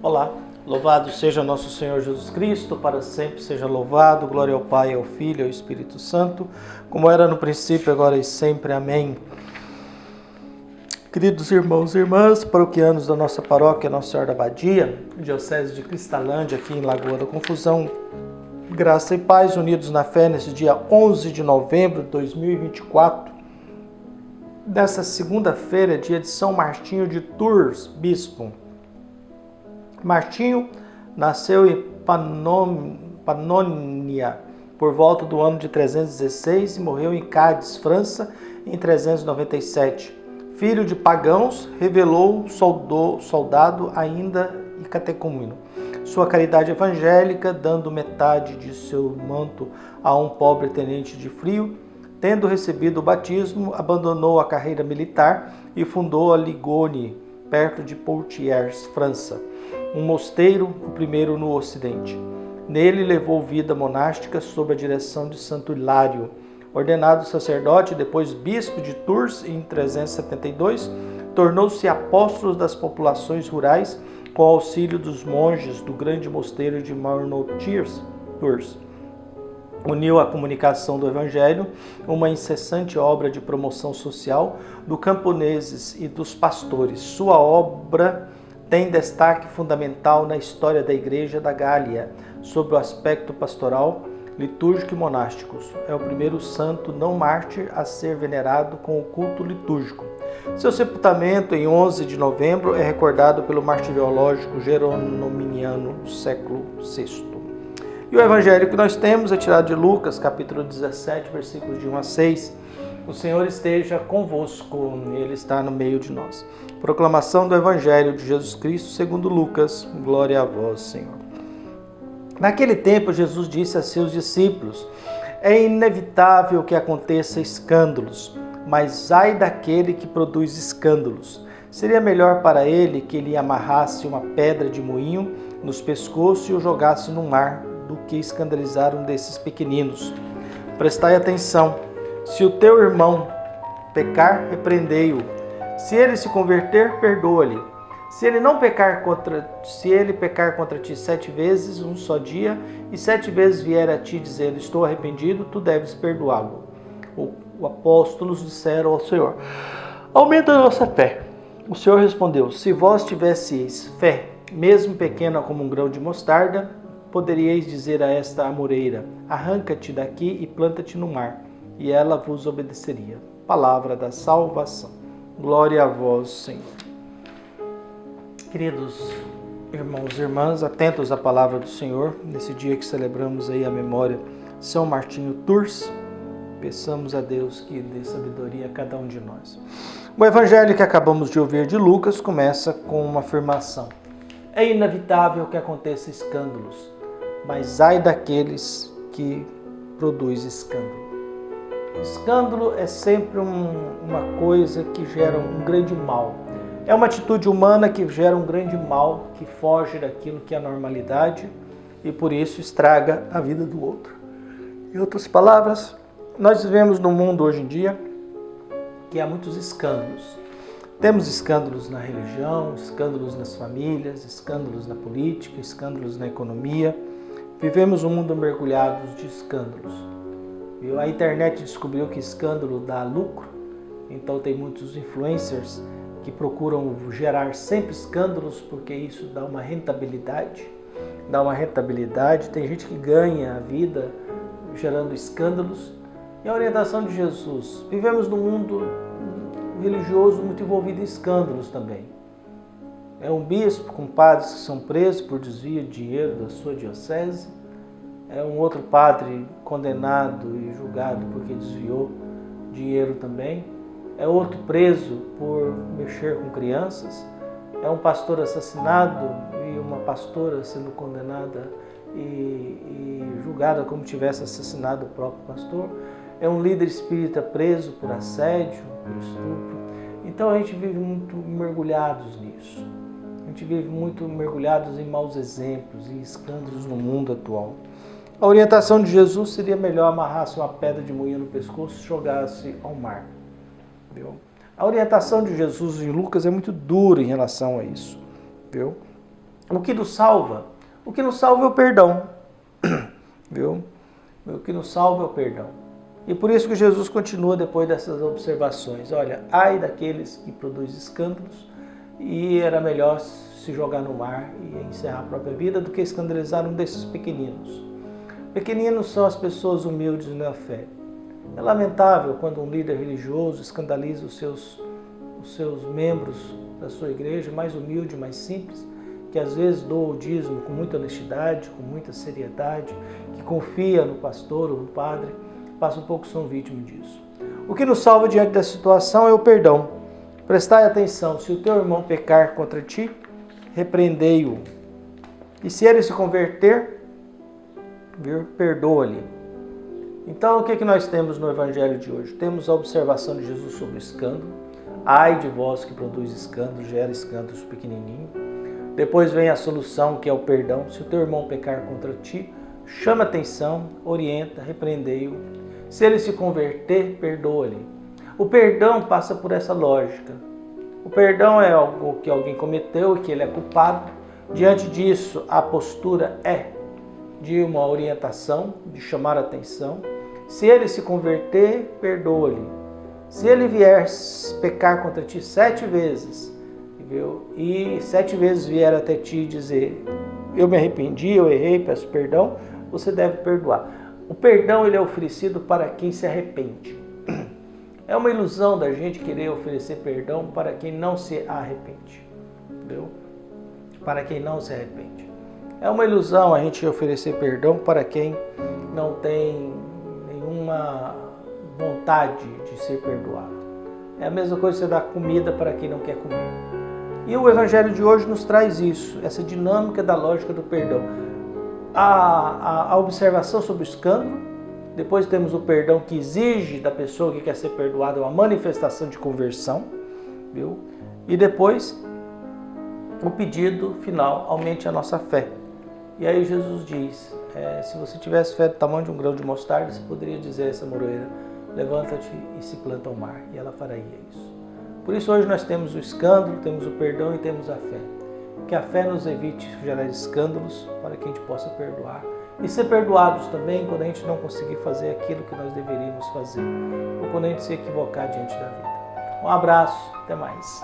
Olá, louvado seja nosso Senhor Jesus Cristo, para sempre seja louvado, glória ao Pai, ao Filho e ao Espírito Santo, como era no princípio, agora e sempre. Amém. Queridos irmãos e irmãs, paroquianos da nossa paróquia Nossa Senhora da Abadia, Diocese de Cristalândia, aqui em Lagoa da Confusão, graça e paz unidos na fé nesse dia 11 de novembro de 2024, dessa segunda-feira, dia de São Martinho de Tours, bispo. Martinho nasceu em Pannonia por volta do ano de 316 e morreu em Cádiz, França, em 397. Filho de pagãos, revelou soldado ainda e catecúmeno. Sua caridade evangélica, dando metade de seu manto a um pobre tenente de frio, tendo recebido o batismo, abandonou a carreira militar e fundou a Ligone, perto de Poitiers, França, um mosteiro, o primeiro no Ocidente. Nele levou vida monástica sob a direção de Santo Hilário. Ordenado sacerdote, depois bispo de Tours em 372, tornou-se apóstolo das populações rurais com auxílio dos monges do grande mosteiro de Marnotiers, Tours. Uniu à comunicação do Evangelho uma incessante obra de promoção social dos camponeses e dos pastores. Sua obra tem destaque fundamental na história da Igreja da Gália, sob o aspecto pastoral, litúrgico e monástico. É o primeiro santo não mártir a ser venerado com o culto litúrgico. Seu sepultamento, em 11 de novembro, é recordado pelo martiriológico Jeronomiano do século VI. E o evangelho que nós temos é tirado de Lucas, capítulo 17, versículos de 1 a 6. O Senhor esteja convosco, Ele está no meio de nós. Proclamação do Evangelho de Jesus Cristo segundo Lucas. Glória a vós, Senhor. Naquele tempo, Jesus disse a seus discípulos: é inevitável que aconteça escândalos, mas ai daquele que produz escândalos. Seria melhor para ele que ele amarrasse uma pedra de moinho nos pescoços e o jogasse no mar, do que escandalizar um desses pequeninos. Prestai atenção. Se o teu irmão pecar, repreendei-o. Se ele se converter, perdoa-lhe. Se ele pecar contra ti 7 vezes, um só dia, e 7 vezes vier a ti dizendo: estou arrependido, tu deves perdoá-lo. Os apóstolos disseram ao Senhor: aumenta a nossa fé. O Senhor respondeu: se vós tivesseis fé, mesmo pequena como um grão de mostarda, poderíeis dizer a esta amoreira: arranca-te daqui e planta-te no mar, e ela vos obedeceria. Palavra da salvação. Glória a vós, Senhor. Queridos irmãos e irmãs, atentos à palavra do Senhor, nesse dia que celebramos aí a memória de São Martinho Tours, peçamos a Deus que dê sabedoria a cada um de nós. O evangelho que acabamos de ouvir de Lucas começa com uma afirmação: é inevitável que aconteça escândalos, mas ai daqueles que produzem escândalo. Escândalo é sempre uma coisa que gera um grande mal. É uma atitude humana que gera um grande mal, que foge daquilo que é a normalidade e por isso estraga a vida do outro. Em outras palavras, nós vivemos num mundo hoje em dia que há muitos escândalos. Temos escândalos na religião, escândalos nas famílias, escândalos na política, escândalos na economia. Vivemos um mundo mergulhado de escândalos. A internet descobriu que escândalo dá lucro, então tem muitos influencers que procuram gerar sempre escândalos porque isso dá uma rentabilidade. Tem gente que ganha a vida gerando escândalos. E a orientação de Jesus: vivemos num mundo religioso muito envolvido em escândalos também. É um bispo com padres que são presos por desvio de dinheiro da sua diocese. É um outro padre condenado e julgado porque desviou dinheiro também. É outro preso por mexer com crianças. É um pastor assassinado e uma pastora sendo condenada e julgada como tivesse assassinado o próprio pastor. É um líder espírita preso por assédio, por estupro. Então a gente vive muito mergulhados nisso. A gente vive muito mergulhados em maus exemplos e escândalos no mundo atual. A orientação de Jesus seria melhor amarrasse uma pedra de moinho no pescoço e jogasse ao mar. Viu? A orientação de Jesus em Lucas é muito dura em relação a isso. Viu? O que nos salva? O que nos salva é o perdão. Viu? O que nos salva é o perdão. E por isso que Jesus continua depois dessas observações. Olha, ai daqueles que produzem escândalos, e era melhor se jogar no mar e encerrar a própria vida do que escandalizar um desses pequeninos. Pequeninos são as pessoas humildes na fé. É lamentável quando um líder religioso escandaliza os seus membros da sua igreja, mais humilde, mais simples, que às vezes doa o dízimo com muita honestidade, com muita seriedade, que confia no pastor ou no padre, passa um pouco são vítimas disso. O que nos salva diante da situação é o perdão. Prestai atenção, se o teu irmão pecar contra ti, repreendei-o. E se ele se converter, perdoa-lhe. Então, o que nós temos no Evangelho de hoje? Temos a observação de Jesus sobre o escândalo. Ai de vós que produz escândalo, gera escândalos pequenininho. Depois vem a solução, que é o perdão. Se o teu irmão pecar contra ti, chama atenção, orienta, repreendei-o. Se ele se converter, perdoa-lhe. O perdão passa por essa lógica. O perdão é algo que alguém cometeu e que ele é culpado. Diante disso, a postura é de uma orientação, de chamar atenção. Se ele se converter, perdoa-lhe. Se ele vier pecar contra ti 7 vezes, viu? E 7 vezes vier até ti dizer, eu me arrependi, eu errei, peço perdão, você deve perdoar. O perdão ele é oferecido para quem se arrepende. É uma ilusão da gente querer oferecer perdão para quem não se arrepende. Entendeu? Para quem não se arrepende. É uma ilusão a gente oferecer perdão para quem não tem nenhuma vontade de ser perdoado. É a mesma coisa que você dar comida para quem não quer comer. E o Evangelho de hoje nos traz isso, essa dinâmica da lógica do perdão. A observação sobre o escândalo, depois temos o perdão que exige da pessoa que quer ser perdoada uma manifestação de conversão, viu? E depois o pedido final, aumente a nossa fé. E aí Jesus diz, se você tivesse fé do tamanho de um grão de mostarda, você poderia dizer a essa moreira, levanta-te e se planta ao mar, e ela faria isso. Por isso hoje nós temos o escândalo, temos o perdão e temos a fé. Que a fé nos evite gerar escândalos para que a gente possa perdoar. E ser perdoados também quando a gente não conseguir fazer aquilo que nós deveríamos fazer. Ou quando a gente se equivocar diante da vida. Um abraço, até mais.